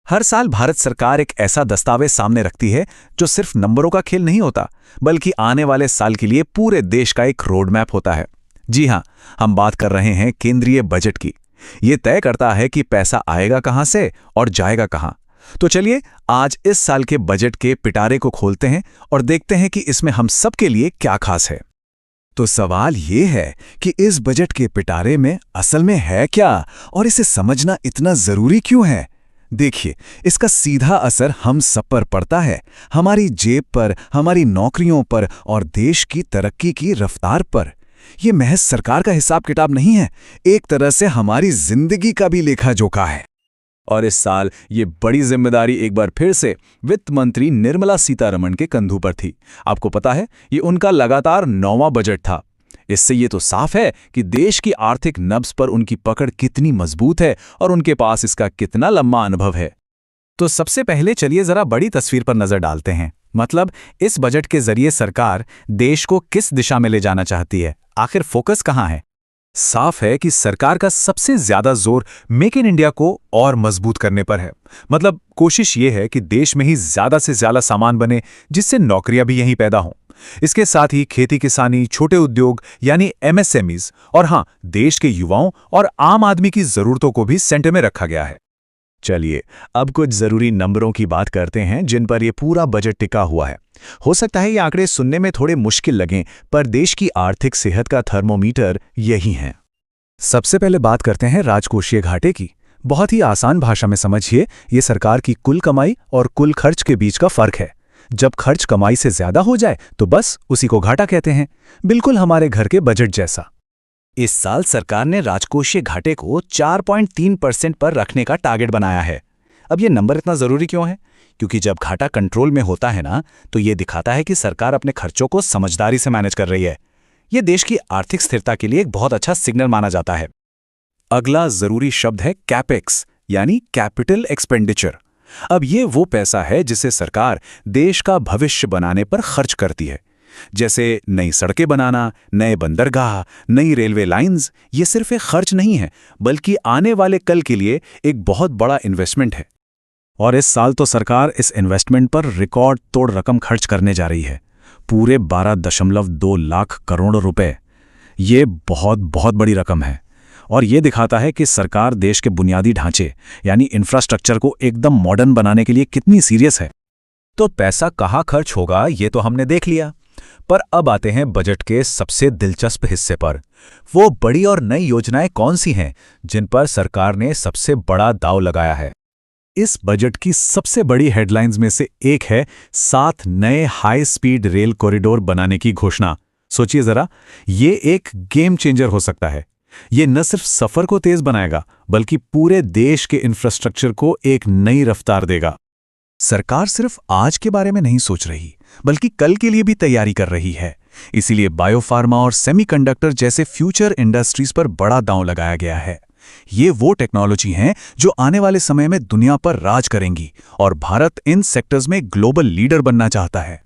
हर साल भारत सरकार एक ऐसा दस्तावेज सामने रखती है जो सिर्फ नंबरों का खेल नहीं होता, बल्कि आने वाले साल के लिए पूरे देश का एक रोड मैप होता है। जी हां, हम बात कर रहे हैं केंद्रीय बजट की। ये तय करता है कि पैसा आएगा कहां से और जाएगा कहां। तो चलिए आज इस साल के बजट के पिटारे को खोलते हैं और देखते हैं कि इसमें हम सबके लिए क्या खास है। तो सवाल ये है कि इस बजट के पिटारे में असल में है क्या और इसे समझना इतना जरूरी क्यों है। देखिए, इसका सीधा असर हम सब पर पड़ता है, हमारी जेब पर, हमारी नौकरियों पर और देश की तरक्की की रफ्तार पर। यह महज सरकार का हिसाब किताब नहीं है, एक तरह से हमारी जिंदगी का भी लेखा जोखा है। और इस साल ये बड़ी जिम्मेदारी एक बार फिर से वित्त मंत्री निर्मला सीतारमण के कंधों पर थी। आपको पता है, ये उनका लगातार 9वां बजट था। इससे ये तो साफ है कि देश की आर्थिक नब्ज पर उनकी पकड़ कितनी मजबूत है और उनके पास इसका कितना लंबा अनुभव है। तो सबसे पहले चलिए जरा बड़ी तस्वीर पर नजर डालते हैं। मतलब इस बजट के जरिए सरकार देश को किस दिशा में ले जाना चाहती है, आखिर फोकस कहां है। साफ है कि सरकार का सबसे ज्यादा जोर मेक इन इंडिया को और मजबूत करने पर है। मतलब कोशिश ये है कि देश में ही ज्यादा से ज्यादा सामान बने, जिससे नौकरियां भी यहीं पैदा हों। इसके साथ ही खेती किसानी, छोटे उद्योग यानी एमएसएमईज और हां, देश के युवाओं और आम आदमी की जरूरतों को भी सेंटर में रखा गया है। चलिए अब कुछ जरूरी नंबरों की बात करते हैं जिन पर यह पूरा बजट टिका हुआ है। हो सकता है ये आंकड़े सुनने में थोड़े मुश्किल लगें, पर देश की आर्थिक सेहत का थर्मोमीटर यही है। सबसे पहले बात करते हैं राजकोषीय घाटे की। बहुत ही आसान भाषा में समझिए, ये सरकार की कुल कमाई और कुल खर्च के बीच का फर्क है। जब खर्च कमाई से ज्यादा हो जाए तो बस उसी को घाटा कहते हैं, बिल्कुल हमारे घर के बजट जैसा। इस साल सरकार ने राजकोषीय घाटे को 4.3% पर रखने का टारगेट बनाया है। अब ये नंबर इतना जरूरी क्यों है? क्योंकि जब घाटा कंट्रोल में होता है ना, तो ये दिखाता है कि सरकार अपने खर्चों को समझदारी से मैनेज कर रही है। ये देश की आर्थिक स्थिरता के लिए एक बहुत अच्छा सिग्नल माना जाता है। अगला जरूरी शब्द है कैपेक्स, यानी कैपिटल एक्सपेंडिचर। अब ये वो पैसा है जिसे सरकार देश का भविष्य बनाने पर खर्च करती है, जैसे नई सड़कें बनाना, नए बंदरगाह, नई रेलवे लाइंस। ये सिर्फ एक खर्च नहीं है, बल्कि आने वाले कल के लिए एक बहुत बड़ा इन्वेस्टमेंट है। और इस साल तो सरकार इस इन्वेस्टमेंट पर रिकॉर्ड तोड़ रकम खर्च करने जा रही है, पूरे 12.2 लाख करोड़ रुपए। ये बहुत बहुत बड़ी रकम है और ये दिखाता है कि सरकार देश के बुनियादी ढांचे यानी इंफ्रास्ट्रक्चर को एकदम मॉडर्न बनाने के लिए कितनी सीरियस है। तो पैसा कहाँ खर्च होगा ये तो हमने देख लिया, पर अब आते हैं बजट के सबसे दिलचस्प हिस्से पर। वो बड़ी और नई योजनाएं कौन सी हैं जिन पर सरकार ने सबसे बड़ा दांव लगाया है। इस बजट की सबसे बड़ी हेडलाइंस में से एक है 7 नए हाई स्पीड रेल कॉरिडोर बनाने की घोषणा। सोचिए जरा, ये एक गेम चेंजर हो सकता है। ये न सिर्फ सफर को तेज बनाएगा, बल्कि पूरे देश के इंफ्रास्ट्रक्चर को एक नई रफ्तार देगा। सरकार सिर्फ आज के बारे में नहीं सोच रही, बल्कि कल के लिए भी तैयारी कर रही है। इसीलिए बायोफार्मा और सेमीकंडक्टर जैसे फ्यूचर इंडस्ट्रीज पर बड़ा दांव लगाया गया है। ये वो टेक्नोलॉजी हैं जो आने वाले समय में दुनिया पर राज करेंगी और भारत इन सेक्टर्स में ग्लोबल लीडर बनना चाहता है।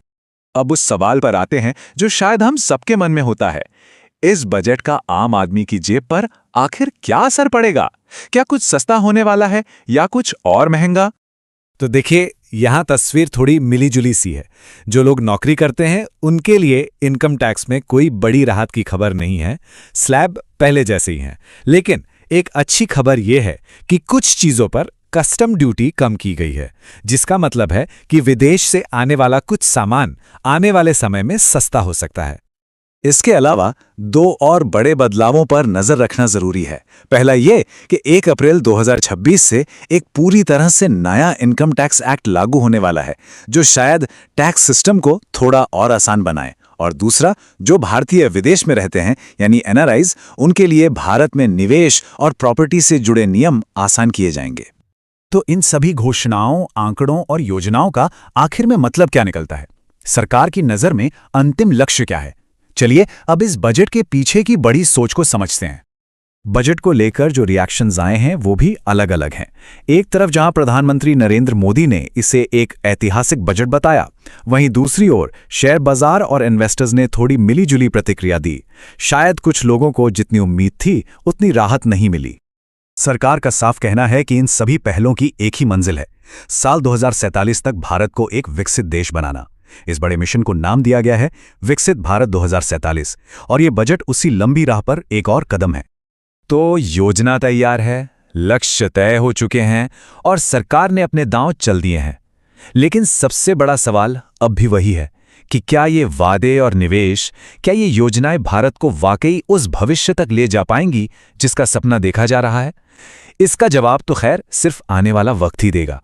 अब उस सवाल पर आते हैं जो शायद हम सबके मन में होता है, इस बजट का आम आदमी की जेब पर आखिर क्या असर पड़ेगा? क्या कुछ सस्ता होने वाला है या कुछ और महंगा? तो देखिए, यहां तस्वीर थोड़ी मिलीजुली सी है। जो लोग नौकरी करते हैं उनके लिए इनकम टैक्स में कोई बड़ी राहत की खबर नहीं है, स्लैब पहले जैसे ही हैं। लेकिन एक अच्छी खबर यह है कि कुछ चीजों पर कस्टम ड्यूटी कम की गई है, जिसका मतलब है कि विदेश से आने वाला कुछ सामान आने वाले समय में सस्ता हो सकता है। इसके अलावा 2 और बड़े बदलावों पर नजर रखना जरूरी है। पहला ये कि 1 अप्रैल 2026 से एक पूरी तरह से नया इनकम टैक्स एक्ट लागू होने वाला है, जो शायद टैक्स सिस्टम को थोड़ा और आसान बनाए। और दूसरा, जो भारतीय विदेश में रहते हैं यानी एनआरआईज, उनके लिए भारत में निवेश और प्रॉपर्टी से जुड़े नियम आसान किए जाएंगे। तो इन सभी घोषणाओं, आंकड़ों और योजनाओं का आखिर में मतलब क्या निकलता है? सरकार की नजर में अंतिम लक्ष्य क्या है? चलिए अब इस बजट के पीछे की बड़ी सोच को समझते हैं। बजट को लेकर जो रिएक्शंस आए हैं वो भी अलग अलग हैं। एक तरफ जहां प्रधानमंत्री नरेंद्र मोदी ने इसे एक ऐतिहासिक बजट बताया, वहीं दूसरी ओर शेयर बाजार और इन्वेस्टर्स ने थोड़ी मिलीजुली प्रतिक्रिया दी। शायद कुछ लोगों को जितनी उम्मीद थी उतनी राहत नहीं मिली। सरकार का साफ कहना है कि इन सभी पहलों की एक ही मंजिल है, साल 2047 तक भारत को एक विकसित देश बनाना। इस बड़े मिशन को नाम दिया गया है विकसित भारत 2047 और ये बजट उसी लंबी राह पर एक और कदम है। तो योजना तैयार है, लक्ष्य तय हो चुके हैं और सरकार ने अपने दांव चल दिए हैं। लेकिन सबसे बड़ा सवाल अब भी वही है कि क्या ये वादे और निवेश, क्या ये योजनाएं भारत को वाकई उस भविष्य तक ले जा पाएंगी जिसका सपना देखा जा रहा है? इसका जवाब तो खैर सिर्फ आने वाला वक्त ही देगा।